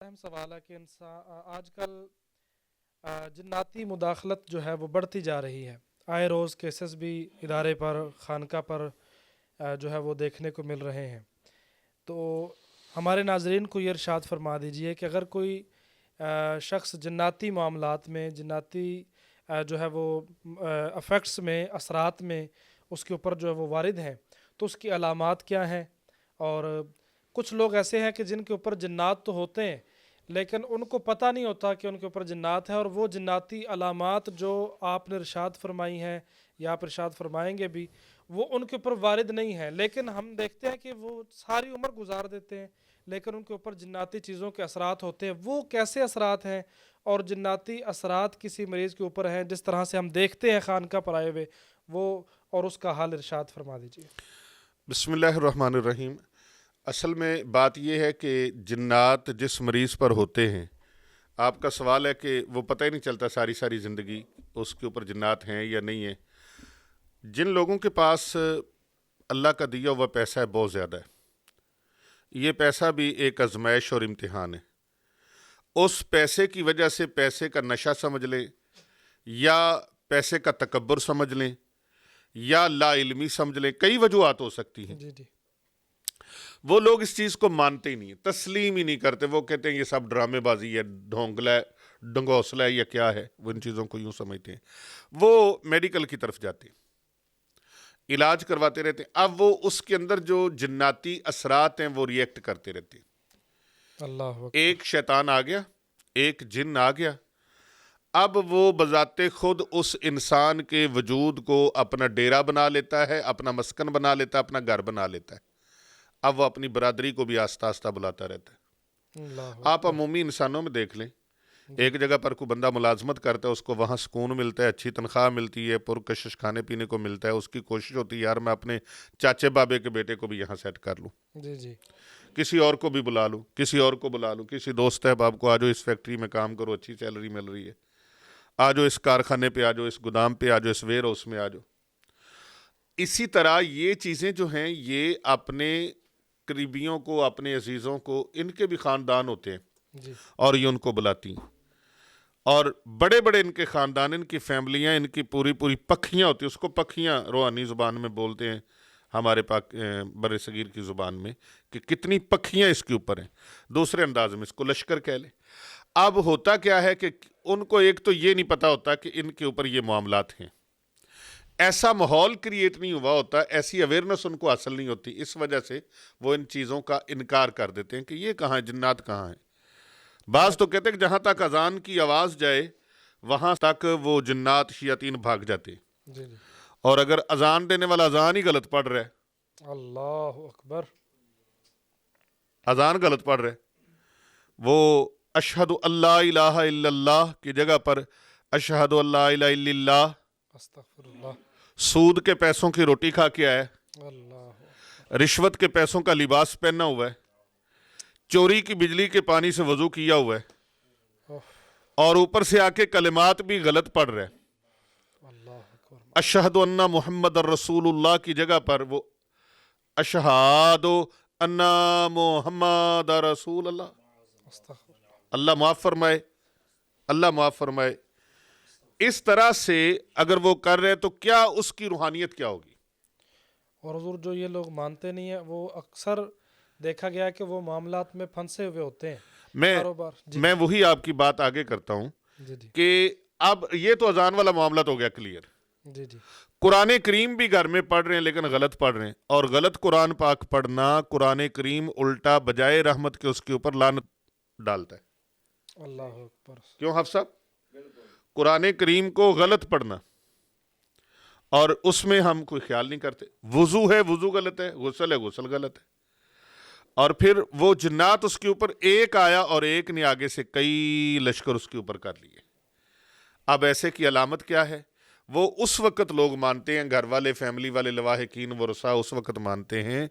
اہم سوال ہے کہ آج کل جناتی مداخلت جو ہے وہ بڑھتی جا رہی ہے. آئے روز کیسز بھی ادارے پر خانقاہ پر جو ہے وہ دیکھنے کو مل رہے ہیں. تو ہمارے ناظرین کو یہ ارشاد فرما دیجئے کہ اگر کوئی شخص جناتی معاملات میں جناتی جو ہے وہ افیکٹس میں اثرات میں اس کے اوپر جو ہے وہ وارد ہیں تو اس کی علامات کیا ہیں. اور کچھ لوگ ایسے ہیں کہ جن کے اوپر جنات تو ہوتے ہیں لیکن ان کو پتہ نہیں ہوتا کہ ان کے اوپر جنات ہیں، اور وہ جناتی علامات جو آپ نے ارشاد فرمائی ہیں یا آپ ارشاد فرمائیں گے بھی وہ ان کے اوپر وارد نہیں ہیں، لیکن ہم دیکھتے ہیں کہ وہ ساری عمر گزار دیتے ہیں لیکن ان کے اوپر جناتی چیزوں کے اثرات ہوتے ہیں. وہ کیسے اثرات ہیں اور جناتی اثرات کسی مریض کے اوپر ہیں جس طرح سے ہم دیکھتے ہیں خانقاہ پر آئے ہوئے وہ، اور اس کا حال ارشاد فرما دیجیے. بسم اللہ الرحمن الرحیم. اصل میں بات یہ ہے کہ جنات جس مریض پر ہوتے ہیں، آپ کا سوال ہے کہ وہ پتہ ہی نہیں چلتا ساری زندگی اس کے اوپر جنات ہیں یا نہیں ہیں. جن لوگوں کے پاس اللہ کا دیا ہوا پیسہ ہے بہت زیادہ ہے، یہ پیسہ بھی ایک آزمائش اور امتحان ہے. اس پیسے کی وجہ سے پیسے کا نشہ سمجھ لیں یا پیسے کا تکبر سمجھ لیں یا لا علمی سمجھ لیں، کئی وجوہات ہو سکتی ہیں. جی جی وہ لوگ اس چیز کو مانتے ہی نہیں، تسلیم ہی نہیں کرتے. وہ کہتے ہیں یہ سب ڈرامے بازی ہے، ڈھونگلا ہے، ڈنگوسلا ہے یا کیا ہے. وہ ان چیزوں کو یوں سمجھتے ہیں. وہ میڈیکل کی طرف جاتے ہیں، علاج کرواتے رہتے ہیں. اب وہ اس کے اندر جو جناتی اثرات ہیں وہ ریئیکٹ کرتے رہتے ہیں. اللہ اکبر. ایک شیطان آ گیا، ایک جن آ گیا. اب وہ بذات خود اس انسان کے وجود کو اپنا ڈیرا بنا لیتا ہے، اپنا مسکن بنا لیتا ہے، اپنا گھر بنا لیتا ہے. اب وہ اپنی برادری کو بھی آہستہ آہستہ بلاتا رہتا ہے. اللہ آپ اکبر. عمومی انسانوں میں دیکھ لیں، جی ایک جگہ پر کوئی بندہ ملازمت کرتا ہے، اس کو وہاں سکون ملتا ہے، اچھی تنخواہ ملتی ہے، پرکشش کھانے پینے کو ملتا ہے. اس کی کوشش ہوتی ہے یار میں اپنے چاچے بابے کے بیٹے کو بھی یہاں سیٹ کر لوں، جی جی کسی اور کو بھی بلا لوں، کسی اور کو بلا لوں، کسی دوست احباب کو، آ جاؤ اس فیکٹری میں کام کرو، اچھی سیلری مل رہی ہے، آ جاؤ اس کارخانے پہ، آ جاؤ اس گودام پہ، آ جاؤ اس ویئر ہاؤس میں آ جاؤ. اسی طرح یہ چیزیں جو ہیں یہ اپنے قریبیوں کو، اپنے عزیزوں کو، ان کے بھی خاندان ہوتے ہیں جی اور یہ ان کو بلاتی ہیں. اور بڑے بڑے ان کے خاندان، ان کی فیملیاں، ان کی پوری پکھیاں ہوتی ہیں. اس کو پکھیاں روحانی زبان میں بولتے ہیں ہمارے بر صغیر کی زبان میں، کہ کتنی پکھیاں اس کے اوپر ہیں. دوسرے انداز میں اس کو لشکر کہہ لیں. اب ہوتا کیا ہے کہ ان کو ایک تو یہ نہیں پتا ہوتا کہ ان کے اوپر یہ معاملات ہیں، ایسا ماحول کریٹ نہیں ہوا ہوتا، ایسی اویئرنس ان کو حاصل نہیں ہوتی. اس وجہ سے وہ ان چیزوں کا انکار کر دیتے ہیں کہ یہ کہاں ہے، جنات کہاں ہیں. بعض تو کہتے ہیں کہ جہاں تک اذان کی آواز جائے وہاں تک وہ جنات شیاطین بھاگ جاتے ہیں. جی جی. اور اگر اذان دینے والا اذان ہی غلط پڑھ رہا ہے، اللہ اکبر. اذان غلط پڑھ رہا ہے، وہ اشہد اللہ الہ الا اللہ کی جگہ پر اشہد اللہ الہ الا اللہ، استغفر اللہ. سود کے پیسوں کی روٹی کھا کے آیا ہے، اللہ. رشوت کے پیسوں کا لباس پہنا ہوا ہے، چوری کی بجلی کے پانی سے وضو کیا ہوا ہے، اوف. اور اوپر سے آ کے کلمات بھی غلط پڑھ رہا ہے. اللہ اکبر. اشہد ان محمد الرسول اللہ کی جگہ پر وہ اشہد ان محمد رسول اللہ. استغفر اللہ. اللہ معاف فرمائے، اللہ معاف فرمائے. اس طرح سے اگر وہ کر رہے تو کیا اس کی روحانیت کیا ہوگی؟ اور حضور جو یہ لوگ مانتے نہیں ہیں وہ اکثر دیکھا گیا ہے کہ وہ معاملات میں پھنسے ہوئے ہوتے ہیں. میں کاروبار. جی میں وہی آپ کی بات آگے کرتا ہوں جی جی کہ اب یہ تو اذان والا معاملہ تو ہو گیا کلیئر. جی جی. قرآن کریم بھی گھر میں پڑھ رہے ہیں لیکن غلط پڑھ رہے ہیں، اور غلط قرآن پاک پڑھنا قرآن کریم الٹا بجائے رحمت کے اس کے اوپر لعنت ڈالتا ہے. اللہ اکبر. کیوں حافظ صاحب؟ قرآن کریم کو غلط پڑھنا اور اس میں ہم کوئی خیال نہیں کرتے. وضو ہے، وضو غلط ہے، غسل ہے، غسل غلط ہے. اور پھر وہ جنات اس کے اوپر ایک آیا اور ایک نے آگے سے کئی لشکر اس کے اوپر کر لیے. اب ایسے کی علامت کیا ہے؟ وہ اس وقت لوگ مانتے ہیں، گھر والے، فیملی والے، لواحقین ورثاء اس وقت مانتے ہیں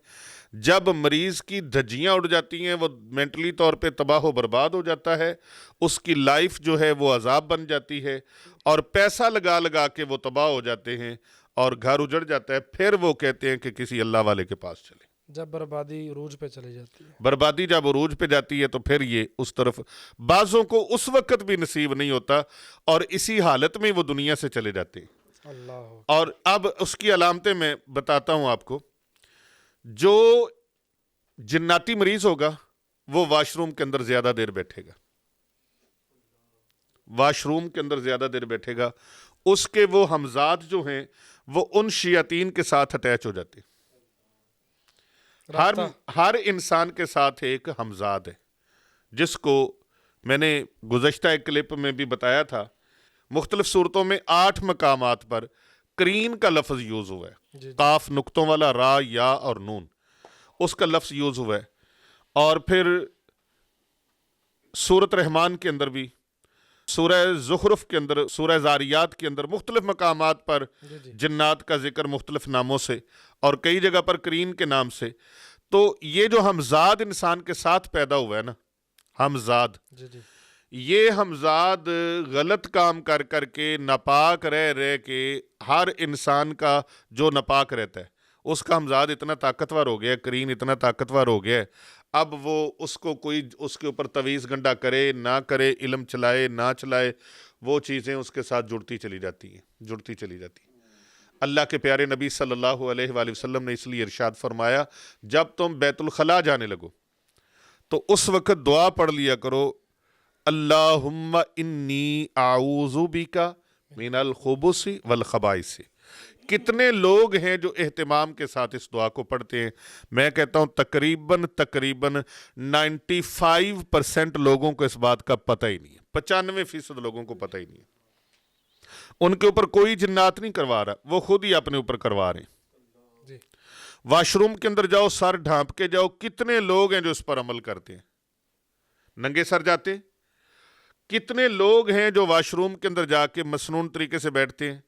جب مریض کی دھجیاں اڑ جاتی ہیں، وہ مینٹلی طور پہ تباہ و برباد ہو جاتا ہے، اس کی لائف جو ہے وہ عذاب بن جاتی ہے، اور پیسہ لگا لگا کے وہ تباہ ہو جاتے ہیں اور گھر اجڑ جاتا ہے. پھر وہ کہتے ہیں کہ کسی اللہ والے کے پاس چلیں. جب بربادی عروج پہ چلی جاتی ہے. بربادی جب عروج پہ جاتی ہے تو پھر یہ اس طرف بعضوں کو اس وقت بھی نصیب نہیں ہوتا اور اسی حالت میں وہ دنیا سے چلے جاتے ہیں. اللہ. اور اب اس کی علامتیں میں بتاتا ہوں آپ کو. جو جناتی مریض ہوگا وہ واش روم کے اندر زیادہ دیر بیٹھے گا. واش روم کے اندر زیادہ دیر بیٹھے گا. اس کے وہ ہمزاد جو ہیں وہ ان شیاطین کے ساتھ اٹیچ ہو جاتے ہیں. ہر انسان کے ساتھ ایک ہمزاد ہے جس کو میں نے گزشتہ ایک کلپ میں بھی بتایا تھا. مختلف صورتوں میں 8 مقامات پر کرین کا لفظ یوز ہوا ہے. قاف نقطوں والا را یا اور نون اس کا لفظ یوز ہوا ہے. اور پھر سورۃ رحمان کے اندر بھی, سورہ زخرف کے اندر, سورہ زاریات کے اندر مختلف مقامات پر جنات کا ذکر مختلف ناموں سے اور کئی جگہ پر کرین کے نام سے. تو یہ جو ہمزاد انسان کے ساتھ پیدا ہوا ہے نا, ہمزاد, یہ ہمزاد غلط کام کر کر کے ناپاک رہ کے ہر انسان کا جو ناپاک رہتا ہے اس کا ہمزاد اتنا طاقتور ہو گیا ہے, کرین اتنا طاقتور ہو گیا ہے, اب وہ اس کو کوئی اس کے اوپر تویز گنڈا کرے نہ کرے, علم چلائے نہ چلائے, وہ چیزیں اس کے ساتھ جڑتی چلی جاتی ہیں. اللہ کے پیارے نبی صلی اللہ علیہ وآلہ وسلم نے اس لیے ارشاد فرمایا جب تم بیت الخلاء جانے لگو تو اس وقت دعا پڑھ لیا کرو, اللہم انی اعوذ بک من الخبث والخبائث. کتنے لوگ ہیں جو اہتمام کے ساتھ اس دعا کو پڑھتے ہیں؟ میں کہتا ہوں تقریباً 95% لوگوں کو اس بات کا پتہ ہی نہیں ہے. 95% لوگوں کو پتہ ہی نہیں ہے. ان کے اوپر کوئی جنات نہیں کروا رہا, وہ خود ہی اپنے اوپر کروا رہے ہیں. واش روم کے اندر جاؤ, سر ڈھانپ کے جاؤ, کتنے لوگ ہیں جو اس پر عمل کرتے ہیں؟ ننگے سر جاتے. کتنے لوگ ہیں جو واش روم کے اندر جا کے مسنون طریقے سے بیٹھتے ہیں,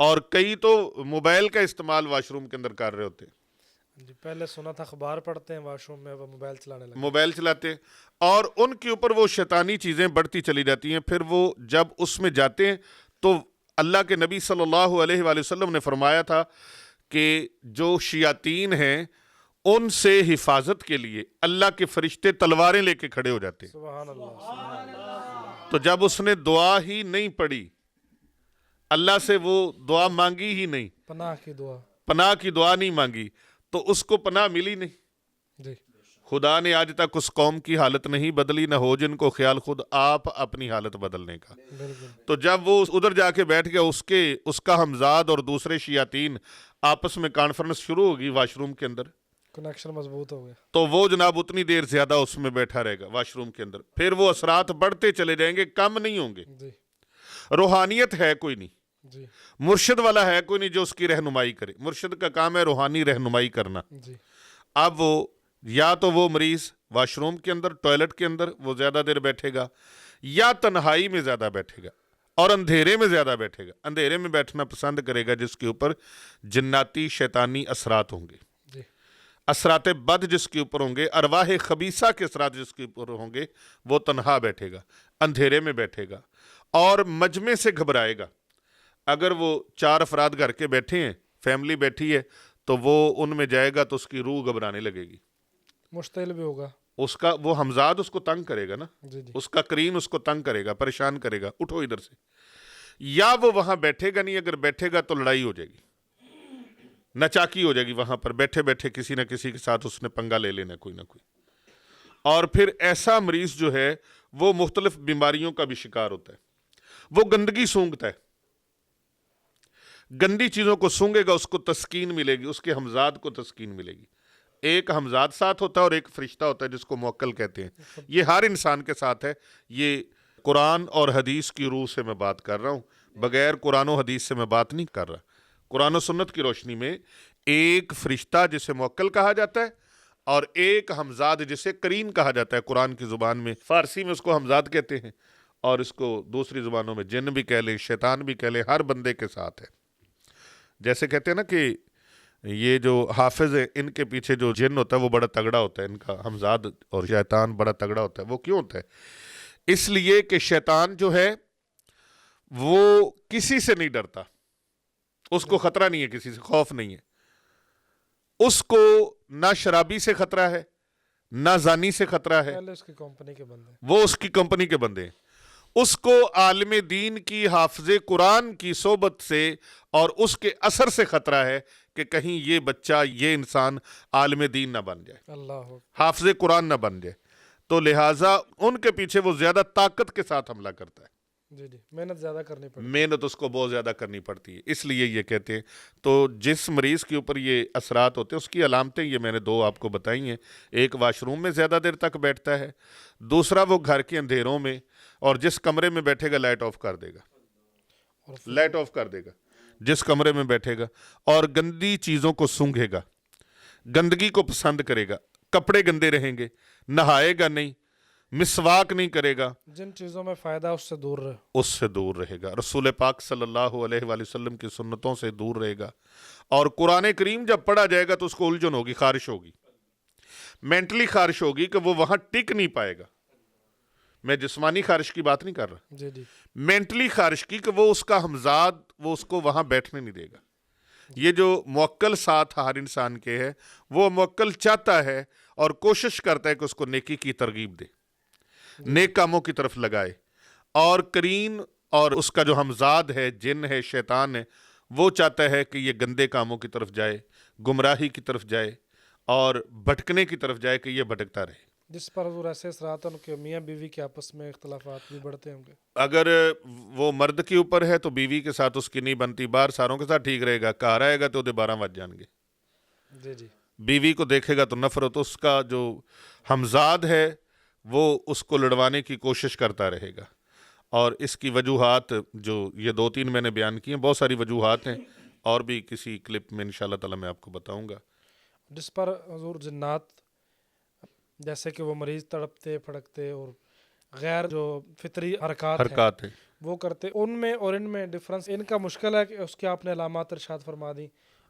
اور کئی تو موبائل کا استعمال واش روم کے اندر کر رہے ہوتے ہیں. پہلے سنا تھا اخبار پڑھتے ہیں واش روم میں, وہ موبائل چلانے لگے. موبائل چلاتے ہیں اور ان کے اوپر وہ شیطانی چیزیں بڑھتی چلی جاتی ہیں. پھر وہ جب اس میں جاتے ہیں تو اللہ کے نبی صلی اللہ علیہ وآلہ وسلم نے فرمایا تھا کہ جو شیاطین ہیں ان سے حفاظت کے لیے اللہ کے فرشتے تلواریں لے کے کھڑے ہو جاتے ہیں. سبحان اللہ. تو جب اس نے دعا ہی نہیں پڑھی, اللہ سے وہ دعا مانگی ہی نہیں, پناہ کی دعا نہیں مانگی, تو اس کو پناہ ملی نہیں. خدا نے آج تک اس قوم کی حالت نہیں بدلی, نہ ہو جن کو خیال خود آپ اپنی حالت بدلنے کا. تو جب وہ ادھر جا کے بیٹھ گیا, اس کا ہمزاد اور دوسرے شیاطین آپس میں کانفرنس شروع ہوگی واش روم کے اندر, کنیکشن مضبوط ہو گیا, تو وہ جناب اتنی دیر زیادہ اس میں بیٹھا رہے گا واش روم کے اندر. پھر وہ اثرات بڑھتے چلے جائیں گے, کم نہیں ہوں گے. روحانیت ہے کوئی نہیں, مرشد والا ہے کوئی نہیں جو اس کی رہنمائی کرے. مرشد کا کام ہے روحانی رہنمائی کرنا. اب وہ یا تو وہ مریض واش روم کے اندر, ٹوائلٹ کے اندر وہ زیادہ دیر بیٹھے گا, یا تنہائی میں زیادہ بیٹھے گا, اور اندھیرے میں زیادہ بیٹھے گا. اندھیرے میں بیٹھنا پسند کرے گا جس کے اوپر جناتی شیطانی اثرات ہوں گے, اثرات بد جس کے اوپر ہوں گے, ارواح خبیثہ کے اثرات جس کے اوپر ہوں گے, وہ تنہا بیٹھے گا, اندھیرے میں بیٹھے گا اور مجمع سے گھبرائے گا. اگر وہ 4 افراد گھر کے بیٹھے ہیں, فیملی بیٹھی ہے, تو وہ ان میں جائے گا تو اس کی روح گھبرانے لگے گی, مشتعل بھی ہوگا. اس کا وہ ہمزاد اس کو تنگ کرے گا نا, اس کا کرین اس کو تنگ کرے گا, پریشان کرے گا, اٹھو ادھر سے. یا وہ وہاں بیٹھے گا نہیں, اگر بیٹھے گا تو لڑائی ہو جائے گی, نچاکی ہو جائے گی, وہاں پر بیٹھے بیٹھے کسی نہ کسی کے ساتھ اس نے پنگا لے لینا کوئی نہ کوئی. اور پھر ایسا مریض جو ہے وہ مختلف بیماریوں کا بھی شکار ہوتا ہے. وہ گندگی سونگتا ہے, گندی چیزوں کو سونگے گا, اس کو تسکین ملے گی, اس کے ہمزاد کو تسکین ملے گی. ایک ہمزاد ساتھ ہوتا ہے اور ایک فرشتہ ہوتا ہے جس کو موکل کہتے ہیں. یہ ہر انسان کے ساتھ ہے. یہ قرآن اور حدیث کی روح سے میں بات کر رہا ہوں, بغیر قرآن و حدیث سے میں بات نہیں کر رہا. قرآن و سنت کی روشنی میں ایک فرشتہ جسے موکل کہا جاتا ہے اور ایک ہمزاد جسے کرین کہا جاتا ہے. قرآن کی زبان میں, فارسی میں اس کو ہمزاد کہتے ہیں, اور اس کو دوسری زبانوں میں جن بھی کہہ لیں, شیطان بھی کہہ لیں, ہر بندے کے ساتھ ہے. جیسے کہتے ہیں نا کہ یہ جو حافظ ہیں ان کے پیچھے جو جن ہوتا ہے وہ بڑا تگڑا ہوتا ہے, ان کا ہمزاد اور شیطان بڑا تگڑا ہوتا ہے. وہ کیوں ہوتا ہے؟ اس لیے کہ شیطان جو ہے وہ کسی سے نہیں ڈرتا, اس کو خطرہ نہیں ہے, کسی سے خوف نہیں ہے. اس کو نہ شرابی سے خطرہ ہے نہ زانی سے خطرہ ہے، پہلے اس کی کمپنی کے بندے. وہ اس کی کمپنی کے بندے ہیں. اس کو عالم دین کی، حافظ قرآن کی صحبت سے اور اس کے اثر سے خطرہ ہے کہ کہیں یہ بچہ، یہ انسان عالم دین نہ بن جائے، اللہ حافظ قرآن نہ بن جائے. تو لہٰذا ان کے پیچھے وہ زیادہ طاقت کے ساتھ حملہ کرتا ہے. جی جی، محنت زیادہ کرنی پڑتی. محنت اس کو بہت زیادہ کرنی پڑتی ہے، اس لیے یہ کہتے ہیں. تو جس مریض کے اوپر یہ اثرات ہوتے ہیں اس کی علامتیں یہ میں نے دو آپ کو بتائی ہیں. ایک واش روم میں زیادہ دیر تک بیٹھتا ہے، دوسرا وہ گھر کے اندھیروں میں، اور جس کمرے میں بیٹھے گا لائٹ آف کر دے گا، لائٹ آف کر دے گا جس کمرے میں بیٹھے گا، اور گندی چیزوں کو سونگھے گا، گندگی کو پسند کرے گا، کپڑے گندے رہیں گے، نہائے گا نہیں، مسواک نہیں کرے گا، جن چیزوں میں فائدہ اس سے دور رہے. اس سے دور رہے گا، رسول پاک صلی اللہ علیہ وآلہ وسلم کی سنتوں سے دور رہے گا. اور قرآن کریم جب پڑھا جائے گا تو اس کو الجھن ہوگی، خارش ہوگی، مینٹلی خارش ہوگی کہ وہ وہاں ٹک نہیں پائے گا. میں جسمانی خارش کی بات نہیں کر رہا، جی جی، مینٹلی خارش کی، کہ وہ اس کا ہمزاد وہ اس کو وہاں بیٹھنے نہیں دے گا. یہ جو موکل ساتھ ہر انسان کے ہے، وہ موکل چاہتا ہے اور کوشش کرتا ہے کہ اس کو نیکی کی ترغیب دے، نیک کاموں کی طرف لگائے. اور کرین اور اس کا جو ہمزاد ہے، جن ہے، شیطان ہے، وہ چاہتا ہے کہ یہ گندے کاموں کی طرف جائے، گمراہی کی طرف جائے اور بھٹکنے کی طرف جائے، کہ یہ بھٹکتا رہے. جس پر حضور ایسے اثرات ہیں ان کے میاں بیوی کے آپس میں اختلافات بھی بڑھتے ہوں گے. اگر وہ مرد کے اوپر ہے تو بیوی کے ساتھ اس کی نہیں بنتی، باہر ساروں کے ساتھ ٹھیک رہے گا، گھر آئے گا تو 12 بج جان گے. جی جی، بیوی کو دیکھے گا تو نفرت، اس کا جو ہمزاد ہے وہ اس کو لڑوانے کی کوشش کرتا رہے گا. اور اس کی وجوہات جو یہ 2-3 میں نے بیان کی ہیں، بہت ساری وجوہات ہیں، اور بھی کسی کلپ میں انشاءاللہ تعالی میں آپ کو بتاؤں گا. جس پر حضور جنات، جیسے کہ وہ مریض تڑپتے پھڑکتے اور غیر جو فطری حرکات ہیں ہیں. وہ کرتے، ان میں اور ان میں ڈفرنس، ان کا مشکل ہے کہ اس کے آپ نے علامات ارشاد فرما دی.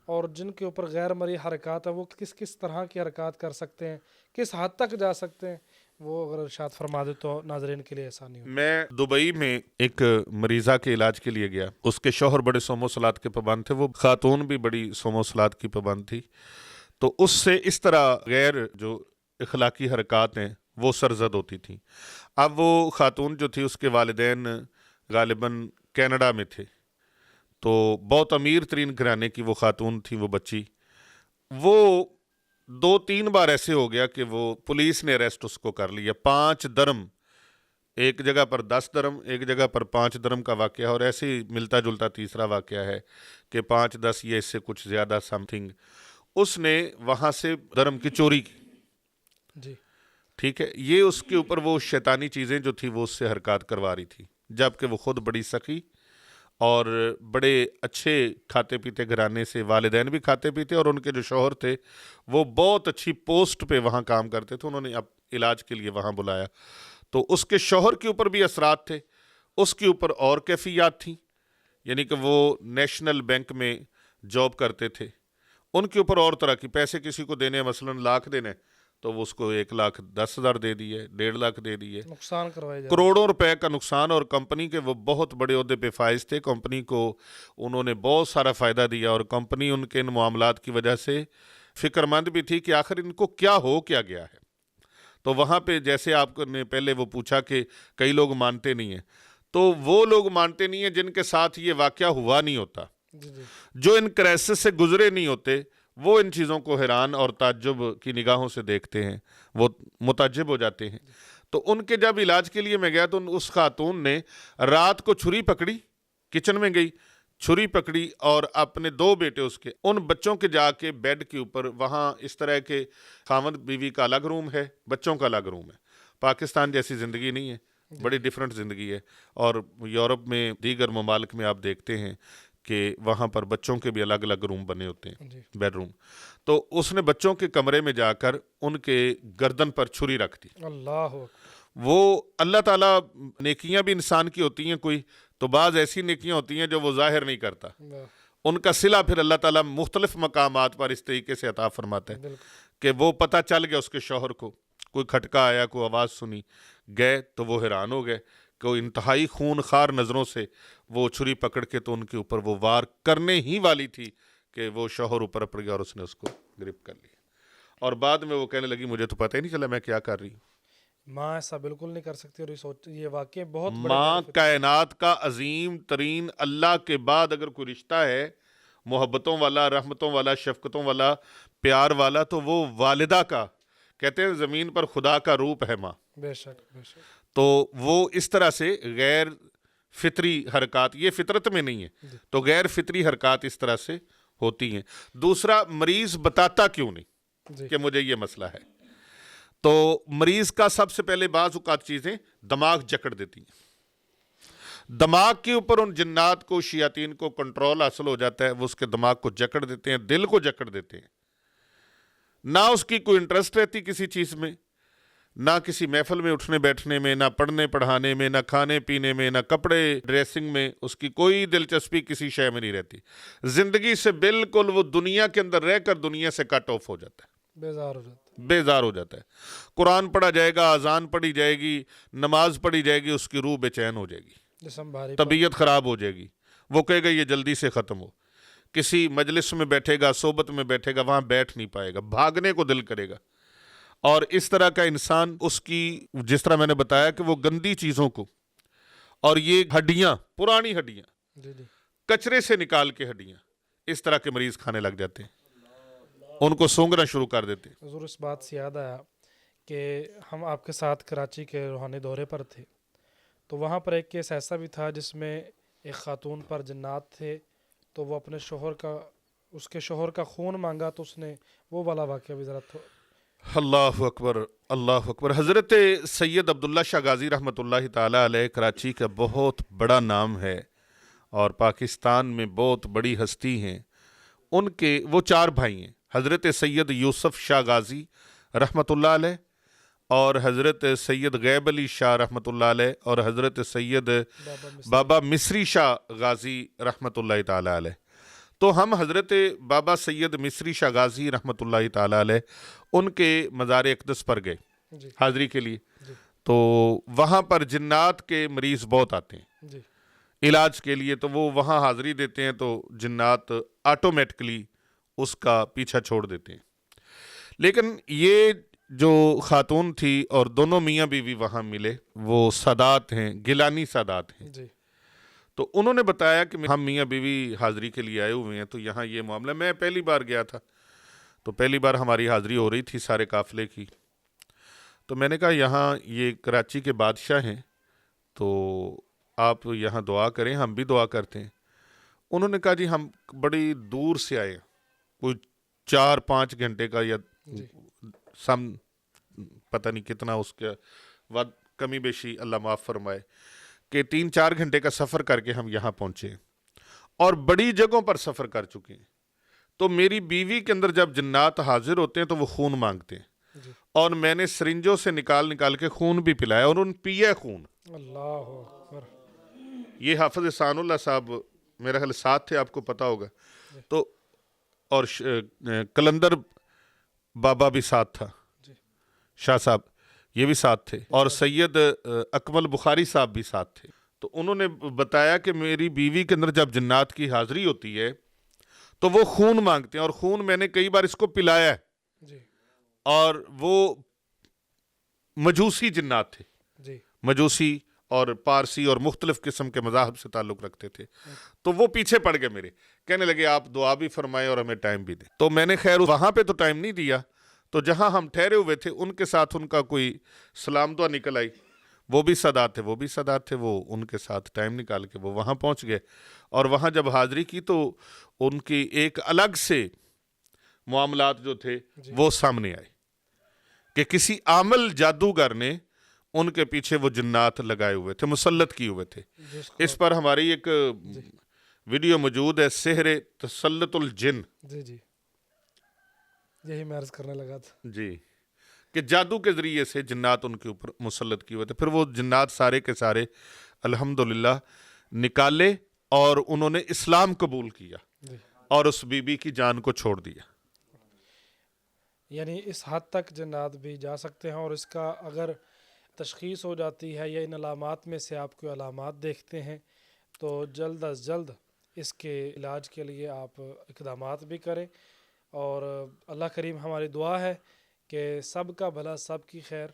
اور جن کے اوپر غیر مرئی حرکات ہیں وہ کس کس طرح کی حرکات کر سکتے ہیں، کس حد تک جا سکتے ہیں، وہ اگر ارشاد فرما دے تو ناظرین کے لیے آسانی ہو. میں دبئی میں ایک مریضہ کے علاج کے لیے گیا. اس کے شوہر بڑے صوم و صلات کے پابند تھے، وہ خاتون بھی بڑی صوم و صلات کی پابند تھی. تو اس سے اس طرح غیر جو اخلاقی حرکات ہیں وہ سرزد ہوتی تھیں. اب وہ خاتون جو تھی، اس کے والدین غالباً کینیڈا میں تھے، تو بہت امیر ترین گھرانے کی وہ خاتون تھی. وہ بچی، وہ 2-3 بار ایسے ہو گیا کہ وہ پولیس نے اریسٹ اس کو کر لیا. 5 درم، ایک جگہ پر 10 درم، ایک جگہ پر 5 درم کا واقعہ، اور ایسے ہی ملتا جلتا تیسرا واقعہ ہے کہ 5-10 یا اس سے کچھ زیادہ سم تھنگ. اس نے وہاں سے درم کی چوری کی. جی، ٹھیک ہے، یہ اس کے اوپر وہ شیطانی چیزیں جو تھی وہ اس سے حرکات کروا رہی تھی، جبکہ وہ خود بڑی سخی اور بڑے اچھے کھاتے پیتے گھرانے سے، والدین بھی کھاتے پیتے، اور ان کے جو شوہر تھے وہ بہت اچھی پوسٹ پہ وہاں کام کرتے تھے. انہوں نے اب علاج کے لیے وہاں بلایا، تو اس کے شوہر کے اوپر بھی اثرات تھے، اس کے اوپر اور کیفیات تھیں. یعنی کہ وہ نیشنل بینک میں جاب کرتے تھے، ان کے اوپر اور طرح کی پیسے کسی کو دینے، مثلاً لاکھ دینے تو وہ اس کو 1,10,000 دے دیے، 1.5 لاکھ دے دیے، نقصان کروائے جا کروڑوں روپے کا نقصان. اور کمپنی کے وہ بہت بڑے عہدے پہ فائز تھے، کمپنی کو انہوں نے بہت سارا فائدہ دیا، اور کمپنی ان کے ان معاملات کی وجہ سے فکر مند بھی تھی کہ آخر ان کو کیا ہو کیا گیا ہے. تو وہاں پہ جیسے آپ نے پہلے وہ پوچھا کہ کئی لوگ مانتے نہیں ہیں، تو وہ لوگ مانتے نہیں ہیں جن کے ساتھ یہ واقعہ ہوا نہیں ہوتا، جی جی، جو ان کرائسس سے گزرے نہیں ہوتے، وہ ان چیزوں کو حیران اور تعجب کی نگاہوں سے دیکھتے ہیں، وہ متعجب ہو جاتے ہیں. تو ان کے جب علاج کے لیے میں گیا تو اس خاتون نے رات کو چھری پکڑی، کچن میں گئی، چھری پکڑی، اور اپنے 2 بیٹے اس کے، ان بچوں کے جا کے بیڈ کے اوپر، وہاں اس طرح کے خاوند بیوی کا الگ روم ہے، بچوں کا الگ روم ہے. پاکستان جیسی زندگی نہیں ہے، بڑی ڈیفرنٹ زندگی ہے. اور یورپ میں، دیگر ممالک میں آپ دیکھتے ہیں کہ وہاں پر بچوں کے بھی الگ الگ روم بنے ہوتے ہیں، جی، بیڈ روم. تو اس نے بچوں کے کمرے میں جا کر ان کے گردن پر چھری رکھ دی. اللہ اکبر. وہ اللہ تعالیٰ، نیکیاں بھی انسان کی ہوتی ہیں کوئی، تو بعض ایسی نیکیاں ہوتی ہیں جو وہ ظاہر نہیں کرتا، واہ، ان کا صلہ پھر اللہ تعالیٰ مختلف مقامات پر اس طریقے سے عطا فرماتا ہے بالکل. کہ وہ پتہ چل گیا اس کے شوہر کو، کوئی کھٹکا آیا، کوئی آواز سنی، گئے تو وہ حیران ہو گئے کہ وہ انتہائی خون خار نظروں سے وہ چھری پکڑ کے تو ان کے اوپر وہ وار کرنے ہی والی تھی کہ وہ شوہر اوپر پڑ گیا اور اس نے اس کو گرپ کر لیا، اور بعد میں وہ کہنے لگی مجھے تو پتہ ہی نہیں چلا میں کیا کر رہی ہوں۔ ماں ایسا بالکل نہیں کر سکتی، اور یہ واقعی بہت بڑے ماں بینیفٹ۔ کائنات کا عظیم ترین، اللہ کے بعد اگر کوئی رشتہ ہے محبتوں والا، رحمتوں والا، شفقتوں والا، پیار والا، تو وہ والدہ کا، کہتے ہیں زمین پر خدا کا روپ ہے ماں۔ بے شک بے شک۔ تو وہ اس طرح سے غیر فطری حرکات، یہ فطرت میں نہیں ہے، جی تو غیر فطری حرکات اس طرح سے ہوتی ہیں۔ دوسرا، مریض بتاتا کیوں نہیں جی کہ مجھے یہ مسئلہ ہے؟ تو مریض کا سب سے پہلے بعض اوقات چیزیں دماغ جکڑ دیتی ہیں، دماغ کے اوپر ان جنات کو، شیاطین کو کنٹرول حاصل ہو جاتا ہے، وہ اس کے دماغ کو جکڑ دیتے ہیں، دل کو جکڑ دیتے ہیں، نہ اس کی کوئی انٹرسٹ رہتی کسی چیز میں، نہ کسی محفل میں اٹھنے بیٹھنے میں، نہ پڑھنے پڑھانے میں، نہ کھانے پینے میں، نہ کپڑے ڈریسنگ میں، اس کی کوئی دلچسپی کسی شے میں نہیں رہتی، زندگی سے بالکل وہ دنیا کے اندر رہ کر دنیا سے کٹ آف ہو جاتا ہے، بیزار ہو جاتا بیزار ہو جاتا ہے۔ قرآن پڑھا جائے گا، اذان پڑھی جائے گی، نماز پڑھی جائے گی، اس کی روح بے چین ہو جائے گی، ہے، جسم بھاری طبیعت خراب ہو جائے گی، وہ کہے گا یہ جلدی سے ختم ہو۔ کسی مجلس میں بیٹھے گا، صحبت میں بیٹھے گا، وہاں بیٹھ نہیں پائے گا، بھاگنے کو دل کرے گا۔ اور اس طرح کا انسان، اس کی، جس طرح میں نے بتایا کہ وہ گندی چیزوں کو، اور یہ ہڈیاں، پرانی ہڈیاں، جی جی کچرے سے نکال کے ہڈیاں، اس طرح کے مریض کھانے لگ جاتے ہیں، ان کو سونگنا شروع کر دیتے ہیں۔ حضور، اس بات سے یاد آیا کہ ہم آپ کے ساتھ کراچی کے روحانی دورے پر تھے، تو وہاں پر ایک کیس ایسا بھی تھا جس میں ایک خاتون پر جنات تھے، تو وہ اپنے شوہر کا، اس کے شوہر کا خون مانگا، تو اس نے وہ والا واقعہ بھی ذرا اللہ اکبر، اللہ اکبر۔ حضرت سید عبداللہ شاہ غازی رحمۃ اللہ تعالی علیہ کراچی کا بہت بڑا نام ہے، اور پاکستان میں بہت بڑی ہستی ہیں۔ ان کے وہ 4 بھائی ہیں، حضرت سید یوسف شاہ غازی رحمۃ اللہ علیہ، اور حضرت سید غیب علی شاہ رحمۃ اللہ علیہ، اور حضرت سید بابا مصری۔ بابا مصری شاہ غازی رحمۃ اللہ تعالی علیہ۔ تو ہم حضرت بابا سید مصری شاہ غازی رحمۃ اللہ تعالی علیہ ان کے مزار اقدس پر گئے جی حاضری کے لیے۔ جی تو وہاں پر جنات کے مریض بہت آتے ہیں جی علاج کے لیے، تو وہ وہاں حاضری دیتے ہیں، تو جنات آٹومیٹکلی اس کا پیچھا چھوڑ دیتے ہیں۔ لیکن یہ جو خاتون تھی اور دونوں میاں بیوی وہاں ملے، وہ سادات ہیں، گیلانی سادات ہیں، جی تو انہوں نے بتایا کہ ہم میاں بیوی حاضری کے لیے آئے ہوئے ہیں، تو یہاں یہ معاملہ، میں پہلی بار گیا تھا، تو پہلی بار ہماری حاضری ہو رہی تھی سارے قافلے کی، تو میں نے کہا یہاں یہ کراچی کے بادشاہ ہیں، تو آپ یہاں دعا کریں، ہم بھی دعا کرتے ہیں۔ انہوں نے کہا جی ہم بڑی دور سے آئے ہیں، کوئی 4-5 گھنٹے کا، یا جی سم پتہ نہیں کتنا، اس کے بعد کمی بیشی اللہ معاف فرمائے، کہ 3-4 گھنٹے کا سفر کر کے ہم یہاں پہنچے ہیں، اور بڑی جگہوں پر سفر کر چکے ہیں۔ تو میری بیوی کے اندر جب جنات حاضر ہوتے ہیں تو وہ خون مانگتے ہیں، جی اور میں نے سرنجوں سے نکال کے خون بھی پلایا، اور ان پیا خون۔ اللہ اکبر۔ یہ حافظ احسان اللہ صاحب میرا خیال ساتھ تھے، آپ کو پتا ہوگا، تو اور کلندر بابا بھی ساتھ تھا، جی شاہ صاحب یہ بھی ساتھ تھے، اور سید اکمل بخاری صاحب بھی ساتھ تھے۔ تو انہوں نے بتایا کہ میری بیوی کے اندر جب جنات کی حاضری ہوتی ہے تو وہ خون مانگتے ہیں، اور خون میں نے کئی بار اس کو پلایا ہے، جی اور وہ مجوسی جنات تھے، جی مجوسی اور پارسی اور مختلف قسم کے مذاہب سے تعلق رکھتے تھے، تو وہ پیچھے پڑ گئے میرے، کہنے لگے آپ دعا بھی فرمائیں اور ہمیں ٹائم بھی دیں۔ تو میں نے خیر وہاں پہ تو ٹائم نہیں دیا، تو جہاں ہم ٹھہرے ہوئے تھے ان کے ساتھ ان کا کوئی سلام دعا نکل آئی، وہ بھی سادات تھے، وہ ان کے ساتھ ٹائم نکال کے وہ وہاں پہنچ گئے، اور وہاں جب حاضری کی تو ان کی ایک الگ سے معاملات جو تھے وہ سامنے آئے، کہ کسی عامل جادوگر نے ان کے پیچھے وہ جنات لگائے ہوئے تھے، مسلط کیے ہوئے تھے۔ جس کو اس پر ہماری ایک ویڈیو موجود ہے، سحر تسلط الجن، جی جی یہی میں عرض کرنے لگا تھا۔ جی، کہ جادو کے ذریعے سے جنات ان کے اوپر مسلط کیے ہوئے تھے، پھر وہ جنات سارے کے سارے الحمدللہ نکالے، اور انہوں نے اسلام قبول کیا، جی اور اس بی بی کی جان کو چھوڑ دیا۔ یعنی اس حد تک جنات بھی جا سکتے ہیں، اور اس کا اگر تشخیص ہو جاتی ہے یا ان علامات میں سے آپ کو علامات دیکھتے ہیں تو جلد از جلد اس کے علاج کے لیے آپ اقدامات بھی کریں، اور اللہ کریم ہماری دعا ہے کہ سب کا بھلا سب کی خیر،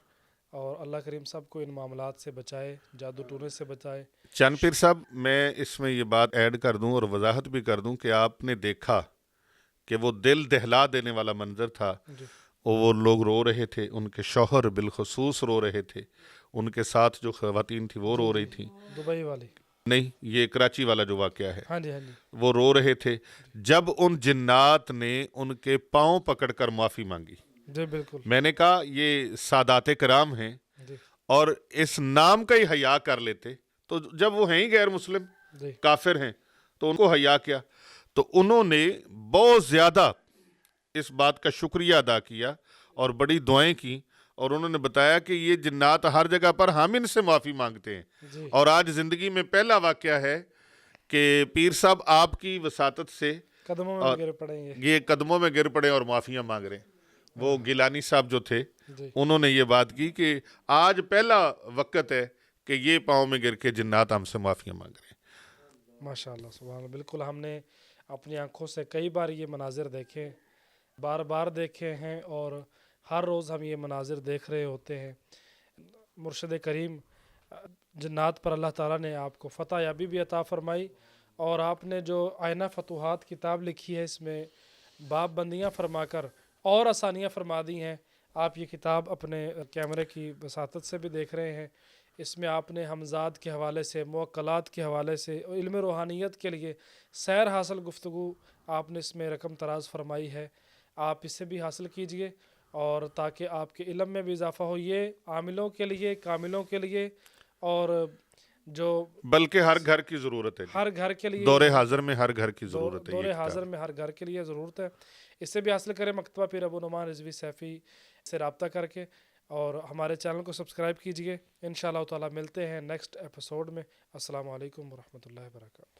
اور اللہ کریم سب کو ان معاملات سے بچائے، جادو ٹونے سے بچائے۔ چاند پیر صاحب، میں اس میں یہ بات ایڈ کر دوں اور وضاحت بھی کر دوں کہ آپ نے دیکھا کہ وہ دل دہلا دینے والا منظر تھا، جی وہ لوگ رو رہے تھے، ان کے شوہر بالخصوص رو رہے تھے، ان کے ساتھ جو خواتین تھی وہ رو رہی تھیں، دبئی والی، نہیں یہ کراچی والا جو واقعہ ہے، ہاں جی ہاں جی وہ رو رہے تھے جب ان جنات نے ان کے پاؤں پکڑ کر معافی مانگی۔ جی بالکل میں نے کہا یہ سادات کرام ہیں، جی اور اس نام کا ہی حیا کر لیتے تو جب وہ ہیں ہی غیر مسلم جی کافر ہیں تو ان کو حیا کیا، تو انہوں نے بہت زیادہ اس بات کا شکریہ ادا کیا اور بڑی دعائیں کی، اور انہوں نے بتایا کہ یہ جنات ہر جگہ پر ہم ان سے معافی مانگتے ہیں۔ جی اور آج زندگی میں پہلا واقعہ ہے کہ پیر صاحب آپ کی وساطت سے قدموں اور میں گر پڑیں گے۔ یہ قدموں میں گر پڑے اور معافیاں مانگ رہے ہیں۔ وہ گیلانی صاحب جو تھے جی انہوں نے یہ بات کی کہ آج پہلا وقت ہے کہ یہ پاؤں میں گر کے جنات ہم سے معافیاں مانگ رہے ہیں۔ ماشاء اللہ سبحان اللہ، بالکل ہم نے اپنی آنکھوں سے کئی بار یہ مناظر دیکھے، بار بار دیکھے ہیں، اور ہر روز ہم یہ مناظر دیکھ رہے ہوتے ہیں۔ مرشد کریم جنات پر اللہ تعالیٰ نے آپ کو فتح یابی بھی عطا فرمائی، اور آپ نے جو آئینہ فتوحات کتاب لکھی ہے اس میں باب بندیاں فرما کر اور آسانیاں فرما دی ہیں۔ آپ یہ کتاب اپنے کیمرے کی وساطت سے بھی دیکھ رہے ہیں، اس میں آپ نے حمزات کے حوالے سے، موکلات کے حوالے سے، علم روحانیت کے لیے سیر حاصل گفتگو آپ نے اس میں رقم تراز فرمائی ہے۔ آپ اسے بھی حاصل کیجئے، اور تاکہ آپ کے علم میں بھی اضافہ ہو، یہ عاملوں کے لیے، کاملوں کے لیے، اور جو بلکہ ہر گھر کی ضرورت ہے جی، ہر گھر کے لیے دور حاضر میں ہر گھر کی ضرورت ہے دور یہ حاضر کتاب۔ میں ہر گھر کے لیے ضرورت ہے۔ اس سے بھی حاصل کریں مکتبہ پیر ابو نعمان رضوی سیفی سے رابطہ کر کے، اور ہمارے چینل کو سبسکرائب کیجئے۔ انشاءاللہ تعالی ملتے ہیں نیکسٹ ایپیسوڈ میں۔ السلام علیکم ورحمۃ اللہ وبرکاتہ۔